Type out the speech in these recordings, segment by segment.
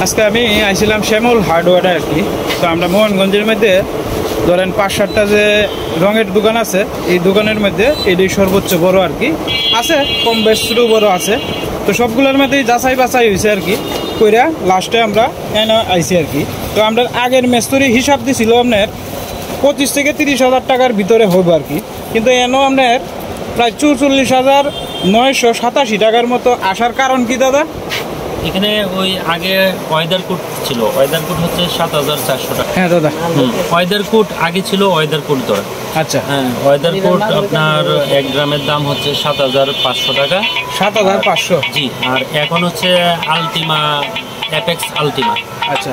আজকে আমি আইছিলাম শ্যামল হার্ডওয়্যারে আর কি। তো আমরা মোহনগঞ্জের মধ্যে ধরেন ৫-৭টা যে রঙের দোকান আছে, এই দোকানের মধ্যে এটাই সর্বোচ্চ বড় আর কি। আছে কম বেশ ছোটো বড় আছে, তো সবগুলোর মধ্যেই যাচাই বাছাই হয়েছে আর কি কইরা লাস্টে আমরা এনে আইছি আর কি। তো আমরা আগের মেস্তরি হিসাব দিছিল আপনার 25 থেকে 30,000 টাকার ভিতরে হবে আর কি, কিন্তু এনও আপনার প্রায় 44,987 টাকার মতো আসার কারণ কি দাদা? এখানে ওই আগে ওয়েদার কোট ছিল, ওয়েদার কোট হচ্ছে 7,400 টাকা। হ্যাঁ দাদা, ওয়েদার কোট আগে ছিল ওয়েদার কোট ধরে। আচ্ছা হ্যাঁ, ওয়েদার কোট আপনার 1 গ্রামের দাম হচ্ছে 7,500 টাকা। 7,500? জি। আর এখন হচ্ছে আলটিমা, অ্যাপেক্স আলটিমা। আচ্ছা,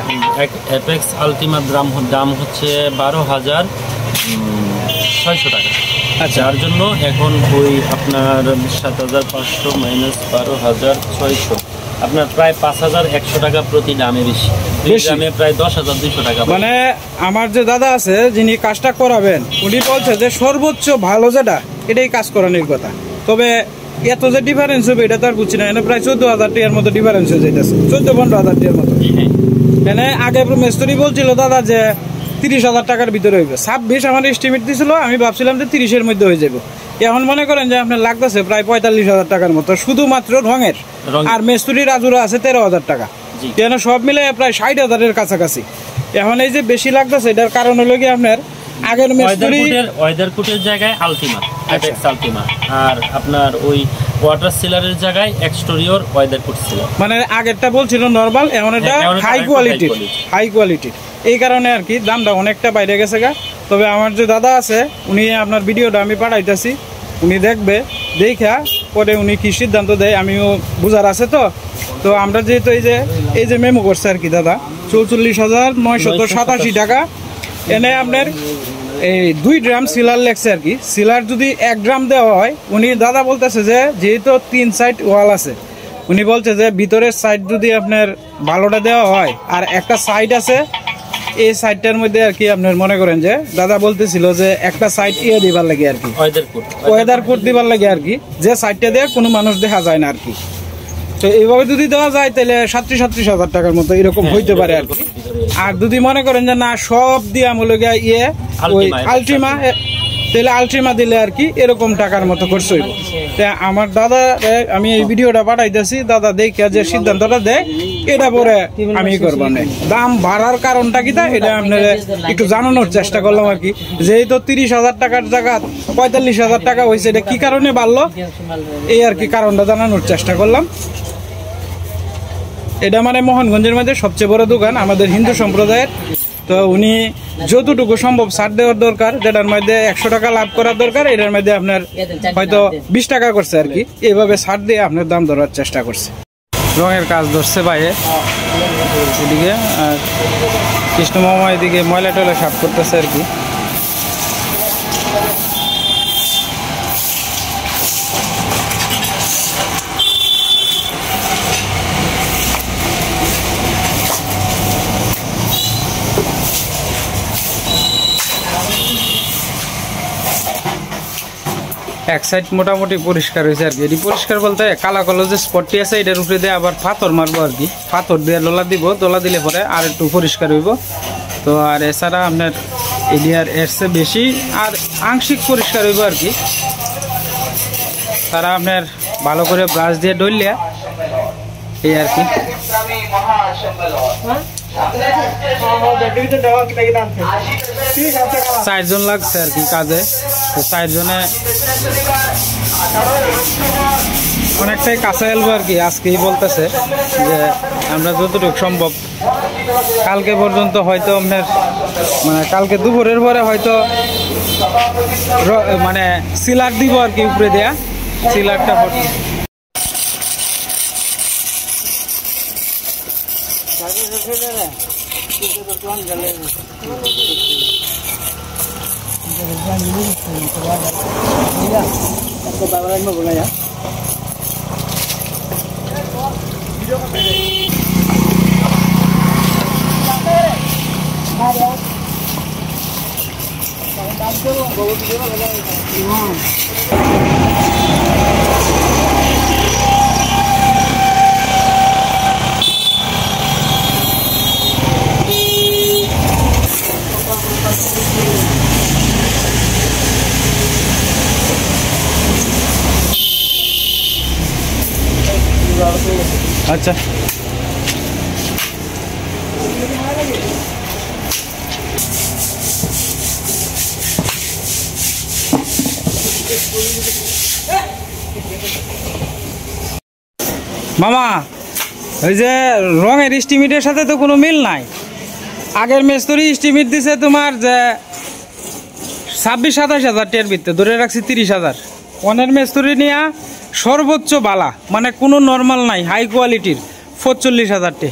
অ্যাপেক্স আলটিমার দাম হচ্ছে 12,600 টাকা। আচ্ছা, যার জন্য এখন ওই আপনার 7,500 মাইনাস 12,600 আপনার প্রায় 5,100 টাকা প্রতি দামে বেশি। দামে প্রায় 10,200 টাকা। মানে আমার যে দাদা আছে যিনি কাজটা করাবেন, উনি বলছে যে সর্বোচ্চ ভালো যেটা এটাই কাজ করানোর কথা। তবে এত যে ডিফারেন্স হবে এটা তো আর বুঝছি না। এনে প্রায় 14,000 টাকার মতো ডিফারেন্স হয়ে যাইতেছে, 14-15,000 টাকার মতো। এনে আগে মেস্তরি বলছিল দাদা যে 30,000 টাকার ভিতরে হইবে। 26 আমার এস্টিমেট দিছিল, আমি ভাবছিলাম যে 30-এর মধ্যে হয়ে যাবে। এখন মনে করেন যে আপনার লাগতেছে প্রায় 45,000 টাকার মতো শুধুমাত্র রঙের। আর মেস্তরি রাজুরা আছে 13,000 টাকা। কেন সব মিলে প্রায় 60,000-এর কাছাকাছি। এখন এই যে বেশি লাগতেছে এটার কারণ হলো কি আপনার আগের মেস্তরি ওয়েদার কোটের জায়গায় আলটিমা, অ্যাপেক্স আলটিমা, আর আপনার ওই ওয়াটার সিলারের জায়গায় এক্সটেরিয়র ওয়েদার কোট ছিল। মানে আগেরটা বলছিল নরমাল, এখন এটা হাই কোয়ালিটির। এই কারণে আর কি দামটা অনেকটা বাইরে গেছে গা। তবে আমার যে দাদা আছে উনি আপনার ভিডিওটা আমি পাঠাইতেছি, উনি দেখবে, দেখা পরে উনি কি সিদ্ধান্ত দেয় আমিও বুঝার আছে। তো আমরা যেহেতু এই যে মেমো করছে আর কি দাদা, 44,987 টাকা। এনে আপনার এই 2 গ্রাম সিলার লেগছে আর কি। সিলার যদি 1 গ্রাম দেওয়া হয়, উনি দাদা বলতেছে যে যেহেতু 3 সাইড ওয়াল আছে, উনি বলছে যে ভিতরের সাইড যদি আপনার ভালোটা দেওয়া হয় আর একটা সাইড আছে, এই সাইডটার মধ্যে আর কি আপনার মনে করেন যে দাদা বলতেছিল যে একটা সাইড দিবার লাগে আর কি, ওয়েদার কোট দিবার লাগে আর কি, যে সাইডটা দিয়ে কোনো মানুষ দেখা যায় না আর কি। তো এইভাবে যদি দেওয়া যায় তাহলে 37,000 টাকার মতো এরকম হইতে পারে আর কি। আর যদি মনে করেন যে না সব দিয়া মূল্য ওই আলটিমা, তাহলে আলটিমা দিলে আর কি এরকম টাকার মতো খরচ হইব। আমার দাদা আমি এই ভিডিওটা পাঠাইতেছি, দাদা দেখে যে সিদ্ধান্তটা দেয় এটা পরে আমি করবো না। দাম বাড়ার কারণটা কি তা এটা আপনার একটু জানানোর চেষ্টা করলাম আর কি। যেহেতু 30,000 টাকার জায়গা 45,000 টাকা হয়েছে, এটা কি কারণে বাড়লো এই আর কি কারণটা জানানোর চেষ্টা করলাম। এটা মানে মোহনগঞ্জের মধ্যে সবচেয়ে বড় দোকান আমাদের হিন্দু সম্প্রদায়ের। তো উনি যতটুকু সম্ভব ছাড় দেওয়ার দরকার, যেটার মধ্যে 100 টাকা লাভ করার দরকার, এটার মধ্যে আপনার হয়তো 20 টাকা করছে আর কি। এইভাবে ছাড় দিয়ে আপনার দাম ধরার চেষ্টা করছে। রঙের কাজ ধরছে বাইরে এদিকে, আর কৃষ্ণ মামা এদিকে ময়লা টয়লা সাফ করতেছে আর কি। এক সাইড মোটামুটি পরিষ্কার হয়েছে আর কি। এটি পরিষ্কার বলতে কালা কালো যে স্পটটি আছে এটার উপরে দিয়ে আবার পাথর মারবো আর কি। পাথর দিয়ে ডলা দিব, ডলা দিলে পরে আর একটু পরিষ্কার হইব। তো আর এছাড়া আপনার এরিয়ার এর চেয়ে বেশি আর আংশিক পরিষ্কার হইব আর কি। তারা আপনার ভালো করে ব্রাশ দিয়ে ডলিয়া এই আর কি। 4 জন লাগছে আর কি কাজে। তো 4 জনে অনেকটাই কাছে এলবো আর কি। আজকেই বলতেছে যে আমরা যতটুকু সম্ভব কালকে পর্যন্ত হয়তো আপনার মানে কালকে দুপুরের পরে হয়তো মানে সিলার দিব আর কি, উপরে দেয়া সিলারটা। আচ্ছা মামা ওই যে রঙের এস্টিমেটের সাথে তো কোনো মিল নাই। আগের মিস্ত্রি এস্টিমেট দিছে তোমার যে 26-27 হাজার টের ভিতরে, ধরে রাখছি 30,000। অনের মিস্ত্রি নিয়ে সর্বোচ্চ বালা মানে কোনো নর্মাল নাই, হাই কোয়ালিটির 45,000 টে।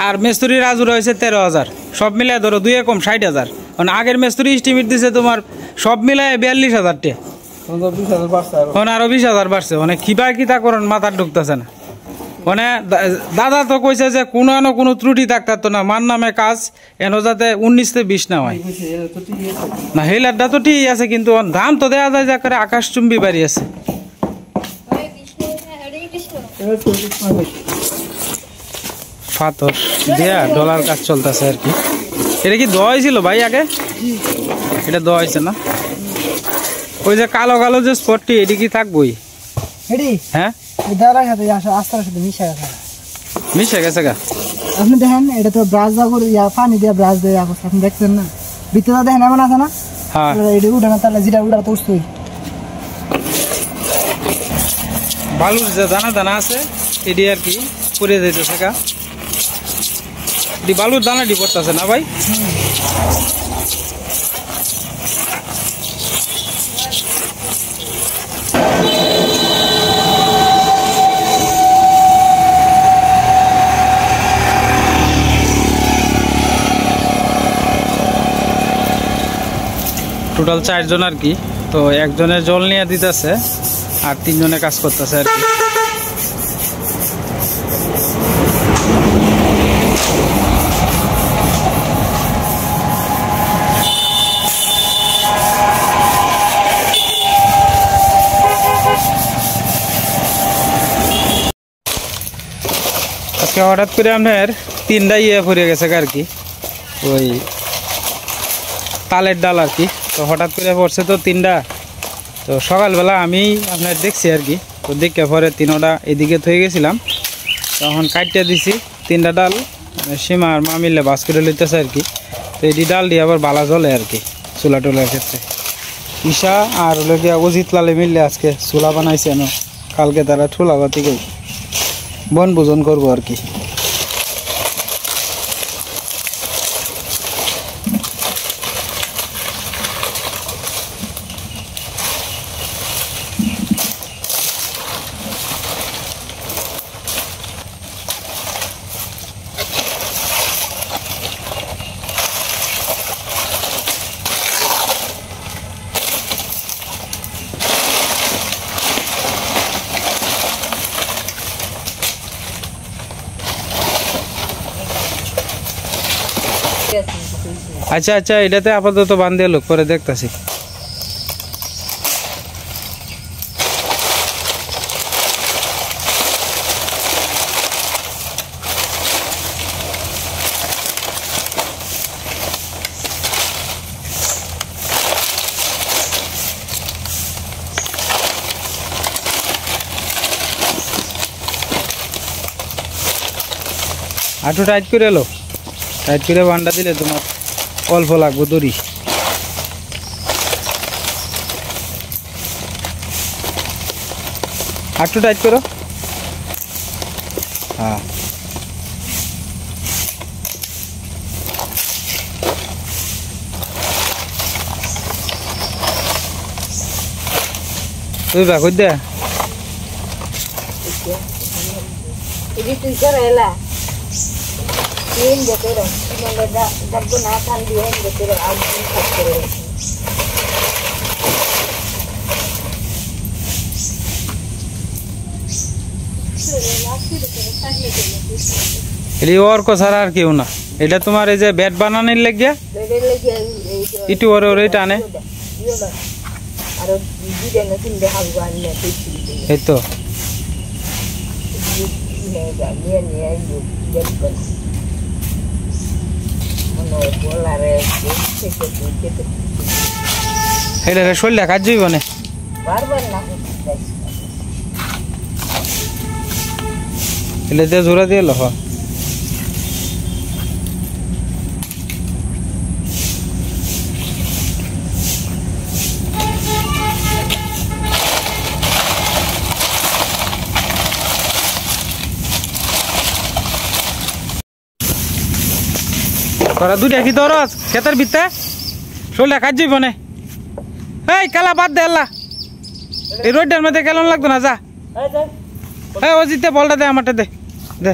আর মিস্ত্রি রাজুর হয়েছে 13,000, সব মিলায় ধরো 2 কম 60,000। মানে আগের মিস্ত্রি এস্টিমেট দিছে তোমার সব মিলায় 42,000 টে, মানে আরো 20,000 বাড়ছে। মানে কিবা কিতা করেন মাথার ঢুকতেছে না। মানে দাদা তো কইছে যে কোনো না কোনো ত্রুটি থাকতো না, মান নামে কাজ এনো যাতে 19-20 না হয়। না হেলারটা তো ঠিক আছে, কিন্তু দাম তো দেওয়া যায় যে করে আকাশচুম্বী বাড়ি আছে। পাথর দিয়া ডলার কাজ চলতেছে আর কি। এটা কি দোয়া হয়েছিল ভাই আগে? এটা দোয়া হয়েছে না? ওই যে কালো কালো যে স্পটটি এটি কি থাকবোই? হ্যাঁ মিশে গেছে গা। আপনি দেখেন এটা তো ব্রাশ দা করে পানি দিয়ে ব্রাশ দিয়ে আপনি দেখছেন না, ভিতরে দেখেন এমন আছে না? হ্যাঁ এটা উঠে না, তাহলে যেটা উঠা তো উঠছই। বালুর যে দানা দানা আছে এটি আর কি পরে যাইতেছে গা। বালুর দানাটি পড়তেছে না ভাই? টোটাল 4 জন আর কি। তো একজনের জল নিয়ে দিতেছে আর 3 জনে কাজ করতেছে আর কি। আজকে হঠাৎ করে আপনার 3টা ইয়ে পড়ে গেছে আর কি, ওই তালের ডাল আর কি। তো হঠাৎ করে পড়ছে তো 3টা। তো সকালবেলা আমি আপনার দেখছি আর কি, তো দেখে পরে 3টা এদিকে থয়ে গেছিলাম, তখন কাটতে দিছি 3টা ডাল। সীমা আর মা মিললে বাস করে লইতেছে আর কি। তো এটি ডাল দিয়ে আবার বালা জ্বলে আর কি চুলা টোলার ক্ষেত্রে। ঈশা আর হলো গিয়া অজিত লালে মিললে আজকে চুলা বানাইছে না, কালকে তারা ঠুলা বাতিকে বনভোজন করবো আর কি। আচ্ছা আচ্ছা এটাতে আপাতত বান্ধে লোক পরে দেখতেছি। আটু টাইট করে এলো, টাইট করে বান্ডা দিলে তোমার অল্প লাগবে দড়ি। আটু টাইট করো। হ্যাঁ তুই বা কই দে অর্ক ছাড়া আর কেউ না। এটা তোমার এই যে ব্যাট বানানোর লাগিয়া ইটু ওরে ওরে টানে। এই তো এটা শরীরে কাজ যাইব না। এটা দিয়ে জোড়া দিয়ে লহ তোরা দুইটা কি দরস ক্ষেতের ভিতরে শোলটা কাজ যাইব না এই কালা বাদ দে আল্লাহ এই রোডটার মধ্যে কেমন লাগতো না যা ও জিতে বলটা দে আমারটা দে দে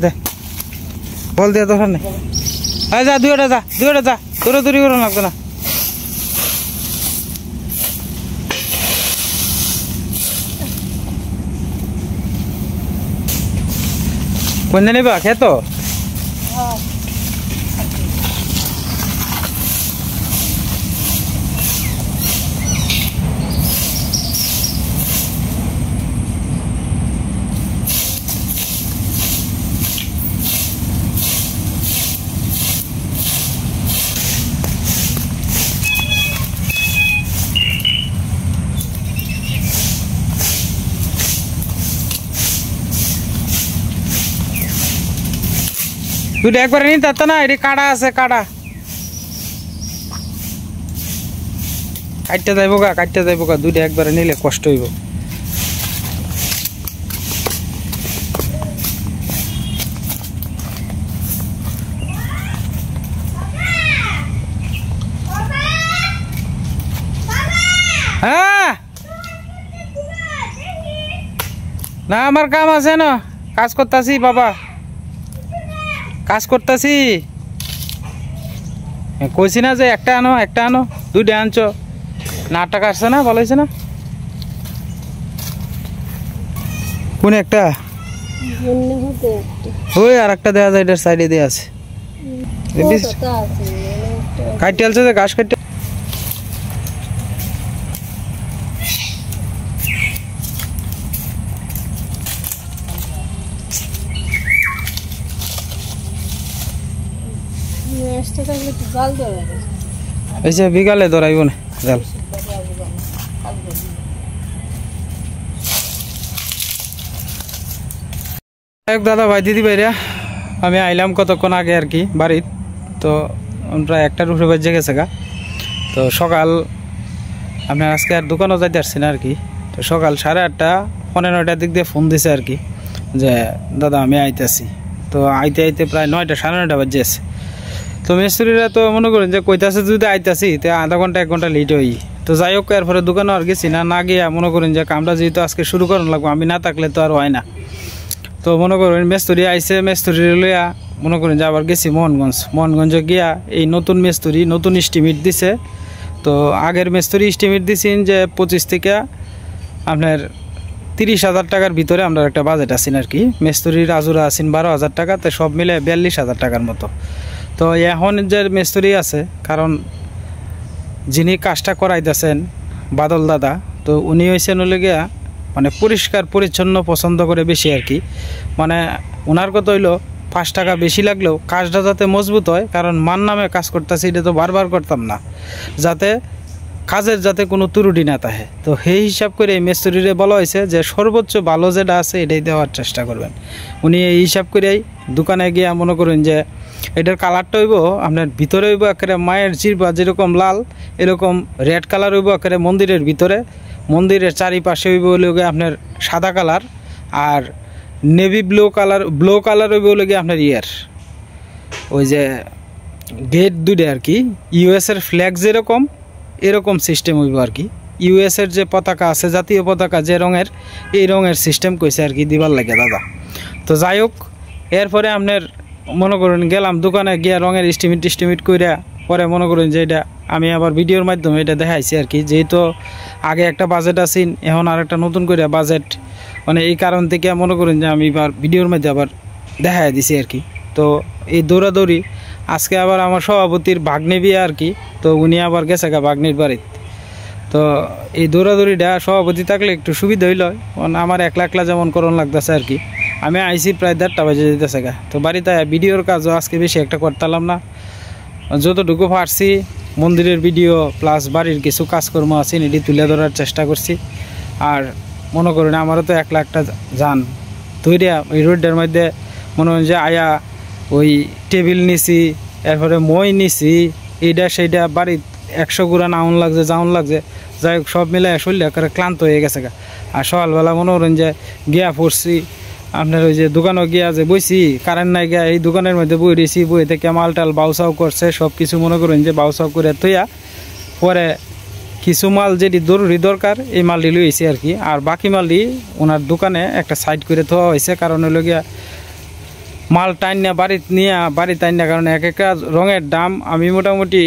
দে বল দিয়ে দরকার নেই যা দুইটা যা দৌড়াদৌড়ি করে লাগতো না কোন নিবা খেত দুইটা একবারে নিতে পারতো না এটি কাটা আছে কাটা কাটতে যাইব গা দুইটা একবারে নিলে কষ্ট হইব হ্যাঁ না আমার কাম আছে না কাজ করতেছি বাবা কাজ করতেছি কইছি না যে একটা আনো দুইটা আনছো না টাকা আসছে না ভালো হয়েছে না কোন একটা ওই আর একটা দেওয়া যায় এটার সাইডে দিয়ে আছে কাটতে আলছে যে ঘাস কাটতে বিকালে ধরাইব না জাল দাদা ভাই দিদি ভাইরা আমি আইলাম কতক্ষণ আগে আর কি বাড়ির তো প্রায় 1টার উপরে বাজে গেছে গা তো সকাল আমি আজকে আর দোকানও যাইতে পারছি না আর কি তো সকাল 8:30 পৌনে 9টার দিক দিয়ে ফোন দিছে আর কি যে দাদা আমি আইতেছি তো আইতে প্রায় 9টা 9:30 বাজে আছে তো মিস্ত্রিরা তো মনে করেন যে কইতাছে যদি আইতাছি তো আধা ঘন্টা 1 ঘন্টা লেট হই তো যাই হোক এরপরে দোকানে আর গেছি না গিয়া মনে করেন যে কামটা যেহেতু আজকে শুরু করানো লাগবো আমি না থাকলে তো আর হয় না তো মনে করেন মিস্ত্রি আইসে মিস্ত্রি লইয়া মনে করেন যে আবার গেছি মোহনগঞ্জ গিয়া এই নতুন মিস্ত্রি নতুন এস্টিমেট দিছে তো আগের মিস্ত্রি এস্টিমেট দিছেন যে 25 থেকে আপনার 30,000 টাকার ভিতরে আমরা একটা বাজেট আছেন আর কি মিস্ত্রির রাজুরা আছেন 12,000 টাকা তো সব মিলে 42,000 টাকার মতো তো এখন যে মিস্ত্রি আছে কারণ যিনি কাজটা করাইতেছেন বাদল দাদা তো উনি হয়েছেন হলে গিয়া মানে পরিষ্কার পরিচ্ছন্ন পছন্দ করে বেশি আর কি মানে ওনার কথা হইলো 5 টাকা বেশি লাগলেও কাজটা যাতে মজবুত হয় কারণ মান নামে কাজ করতেছি এটা তো বারবার করতাম না যাতে কাজের যাতে কোনো ত্রুটি না থাকে তো সেই হিসাব করে এই মিস্ত্রিরে বলা হয়েছে যে সর্বোচ্চ ভালো যেটা আছে এটাই দেওয়ার চেষ্টা করবেন উনি এই হিসাব করেই দোকানে গিয়ে মনে করেন যে এটার কালারটা হইব আপনার ভিতরে হইব একেবারে মায়ের জিরবা যেরকম লাল এরকম রেড কালার হইব একেবারে মন্দিরের ভিতরে মন্দিরের চারিপাশে হইব হলে আপনার সাদা কালার আর নেভি ব্লু কালার হইব হলে আপনার ওই যে গেট দুইটা আর কি ইউএসের ফ্ল্যাগ যেরকম এরকম সিস্টেম হইব আর কি ইউএসের যে পতাকা আছে জাতীয় পতাকা যে রঙের এই রঙের সিস্টেম কইছে আর কি দিবার লাগে দাদা তো যাই হোক এরপরে আপনার মনে করেন গেলাম দোকানে গিয়া রঙের এস্টিমেট কইরা পরে মনে করেন যে এটা আমি আবার ভিডিওর মাধ্যমে এটা দেখাইছি আর কি যেহেতু আগে একটা বাজেট আছেন এখন আর একটা নতুন করে বাজেট মানে এই কারণ থেকে মনে করেন যে আমি এবার ভিডিওর মধ্যে আবার দেখাই দিছি আর কি তো এই দৌড়াদৌড়ি আজকে আবার আমার সভাপতির ভাগ্নে বিয়ে আর কি তো উনি আবার গেছে গা ভাগ্নির বাড়িতে তো এই দৌড়াদৌড়িটা সভাপতি থাকলে একটু সুবিধা হইল আমার একলা যেমন করণ লাগতেছে আর কি আমি আইসি প্রায় 1:30 বাজে যেতেছে গা তো বাড়িতে ভিডিওর কাজও আজকে বেশি একটা করতাম না যতটুকু পারছি মন্দিরের ভিডিও প্লাস বাড়ির কিছু কাজকর্ম আছে এটি তুলে ধরার চেষ্টা করছি আর মনে করেন আমারও তো একটা যান ধৈর্যা ওই রোডের মধ্যে মনে হয় যে আয়া ওই টেবিল নিছি, এরপরে মই নিছি, এইটা সেইটা বাড়ির 100 গুড়া নাউন লাগছে যাউন লাগছে, যাই হোক সব মিলে শরীর করে ক্লান্ত হয়ে গেছে গা। আর সকালবেলা মনে করেন যে গিয়া পড়ছি আপনার ওই যে দোকানও গিয়া যে বইছি, কারেন্ট নাই গিয়া এই দোকানের মধ্যে বই রয়েছি, বই থেকে মাল টাল বাউসাও করছে, সব কিছু মনে করেন যে বাউসাও করে তৈয়া পরে কিছু মাল যেটি জরুরি দরকার এই মালটি লইছি আর কি। আর বাকি মালটি ওনার দোকানে একটা সাইড করে থোয়া হয়েছে, কারণ হলো গিয়া মাল টাইন না বাড়ি টাইন না, কারণ এক একটা রঙের দাম আমি মোটামুটি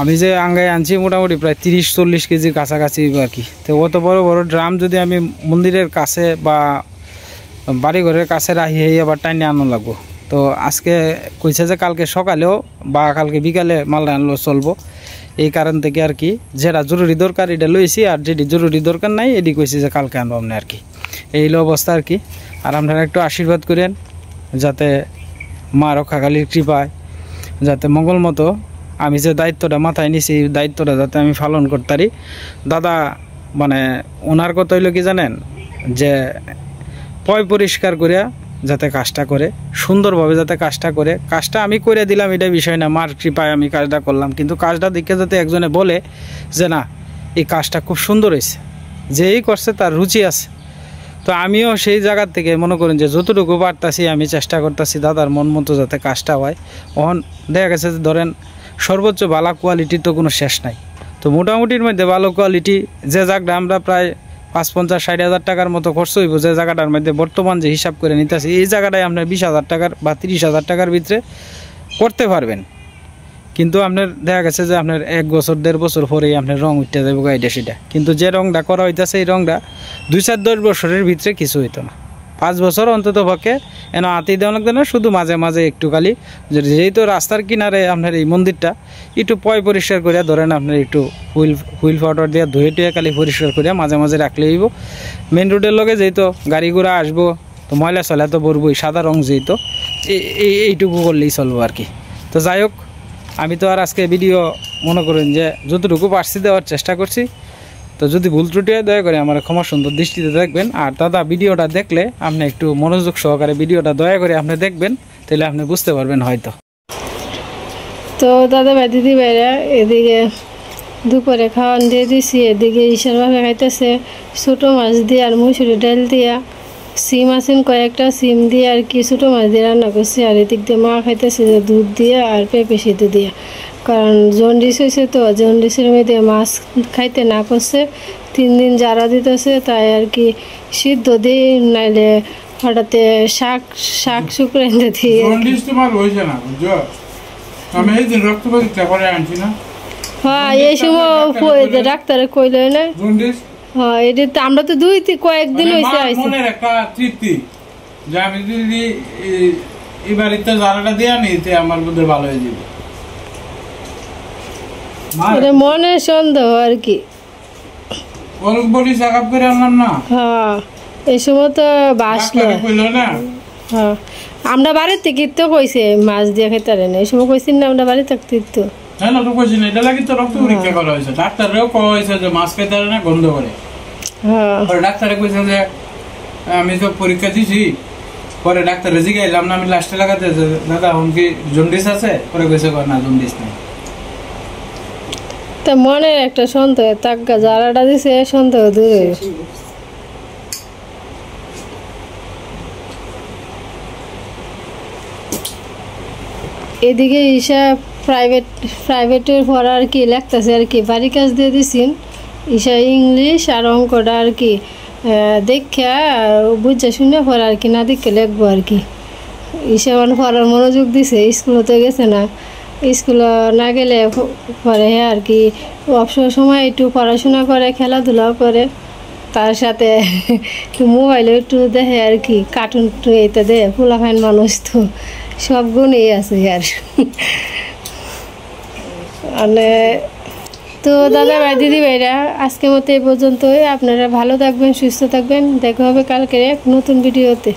আমি যে আঙ্গায় আনছি মোটামুটি প্রায় 30-40 কেজির কাছাকাছি আর কি। তো অত বড় বড় ড্রাম যদি আমি মন্দিরের কাছে বা বাড়িঘরের কাছে রাখি আবার টাইনে আনো লাগবো। তো আজকে কইছে যে কালকে সকালেও বা কালকে বিকালে মাল আনলেও চলবো, এই কারণ থেকে আর কি। যেটা জরুরি দরকার এটা লইছি, আর যেটি জরুরি দরকার নাই এটি কইছি যে কালকে আনবো আপনি আর কি। এই হলো অবস্থা আর কি। আর আপনারা একটু আশীর্বাদ করেন যাতে মা রক্ষাকালীর কৃপায় যাতে মঙ্গল মতো আমি যে দায়িত্বটা মাথায় নিছি এই দায়িত্বটা যাতে আমি পালন করতে পারি। দাদা মানে ওনার কথা হইলো কি জানেন, যে পরিষ্কার করে যাতে কাজটা করে, সুন্দরভাবে যাতে কাজটা করে। কাজটা আমি করে দিলাম এটা বিষয় না, মার কৃপায় আমি কাজটা করলাম, কিন্তু কাজটা দেখে যাতে একজনে বলে যে না এই কাজটা খুব সুন্দর হয়েছে, যেই করছে তার রুচি আছে। তো আমিও সেই জায়গার থেকে মনে করেন যে যতটুকু পারতাছি আমি চেষ্টা করতেছি দাদার মন মতো যাতে কাজটা হয়। ওখান দেখা গেছে যে ধরেন সর্বোচ্চ ভালো কোয়ালিটির তো কোনো শেষ নাই। তো মোটামুটির মধ্যে ভালো কোয়ালিটি যে জায়গাটা আমরা প্রায় ৫-৫০-৬০ হাজার টাকার মতো খরচ হইব, যে জায়গাটার মধ্যে বর্তমান যে হিসাব করে নিতেছি এই জায়গাটায় আপনার 20,000 টাকার বা 30,000 টাকার ভিতরে করতে পারবেন। কিন্তু আপনার দেখা গেছে যে আপনার 1 বছর 1.5 বছর পরেই আপনার রং উঠতে যাবে গাইডে সেটা। কিন্তু যে রংটা করা হইতেছে এই রংটা 2-4-10 বছরের ভিতরে কিছু হইতো না, 5 বছর অন্তত পক্ষে এনে হাতি দেওয়া লাগতো না, শুধু মাঝে মাঝে একটু খালি যেহেতু রাস্তার কিনারে আপনার এই মন্দিরটা একটু পরিষ্কার করে ধরেন আপনার একটু হুইল পাউডার দিয়ে ধুয়ে টুয়ে খালি পরিষ্কার করে মাঝে মাঝে রাখলে হইব। মেন রোডের লগে যেহেতু গাড়ি ঘোড়া আসবো তো ময়লা চলা তো বলবই, সাদা রং যেহেতু এইটুকু করলেই চলবো আর কি। তো যাই হোক আমি তো আর আজকে ভিডিও মনে করেন যে যতটুকু পারছি দেওয়ার চেষ্টা করছি। তো যদি ভুল ত্রুটি হয় দয়া করে আমার ক্ষমা সুন্দর দৃষ্টিতে দেখবেন। আর দাদা ভিডিওটা দেখলে আপনি একটু মনোযোগ সহকারে ভিডিওটা দয়া করে আপনি দেখবেন, তাহলে আপনি বুঝতে পারবেন হয়তো। তো দাদা ভাই দিদি ভাইরা এদিকে দুপুরে খাওয়ান দিয়ে দিছি, এদিকে ঈশার ভাবে খাইতেছে ছোটো মাছ দিয়ে আর মুসুরি ডাল দিয়া, সিম আছেন কয়েকটা, সিম দিয়ে আর কি ছোটো মাছ দিয়ে রান্না করছি। আর এদিক দিয়ে মা খাইতেছে যে দুধ দিয়ে আর পেঁপে সিদ্ধ দিয়ে, কারণ জন্ডিস হয়েছে তো জন্ডিসের মধ্যে মাছ খাইতে না করছে, 3 দিন জারা দিতেছে, তাই আর কি সিদ্ধ দিই, নাইলে হঠাৎ শাক শুকনো দিয়ে। হ্যাঁ এই সময় ডাক্তারে কইলে না, হ্যাঁ এটা আমরা তো কয়েকদিন হয়েছে একটা তৃপ্তি যে আমি যদি এই বাড়িতে জারাটা দেয়া নিতে আমার বোধহয় ভালো হয়ে যাবে, মনে সন্দেহ আর কি। হ্যাঁ এই সময় তো বাসলো, হ্যাঁ আমরা বাড়ির থেকে তো কইছে মাছ দিয়ে খেতে পারে না, এই সময় কইছি না আমরা বাড়ি থাকতে তো ডাক্তারও কইছে যে মাছ খেতে পারে না, গন্ধ করে। ডাক্তারে কইছে যে আমি তো পরীক্ষা দিছি, পরে ডাক্তারে জিগাইলাম না আমি লাস্টে লাগাতে দাদা কি জন্ডিস আছে, পরে কইছে না জন্ডিস নাই। তা মনে একটা সন্দেহ তাক্কা যারাটা দিছে সন্দেহ দূরে। এদিকে ঈশা প্রাইভেটের পর আর কি লেখতেছে আর কি, বাড়ি কাজ দিয়ে দিছেন ঈশা ইংলিশ আর অঙ্কটা আর কি দেখা বুঝে শুনে পর আর কি না দেখে লিখবো আর কি। ঈশা মানে পড়ার মনোযোগ দিছে, স্কুলতে গেছে না, স্কুলে না গেলে পরে আর কি অবসর সময় একটু পড়াশোনা করে, খেলাধুলাও করে, তার সাথে একটু মোবাইলে একটু দেখে আর কি, কার্টুন এইটা দেখে, পোলাফাইন মানুষ তো সব গুণই আছে আর। মানে তো দাদা ভাই দিদি ভাইরা আজকের মতো এই পর্যন্তই। আপনারা ভালো থাকবেন, সুস্থ থাকবেন, দেখা হবে কালকে এক নতুন ভিডিওতে।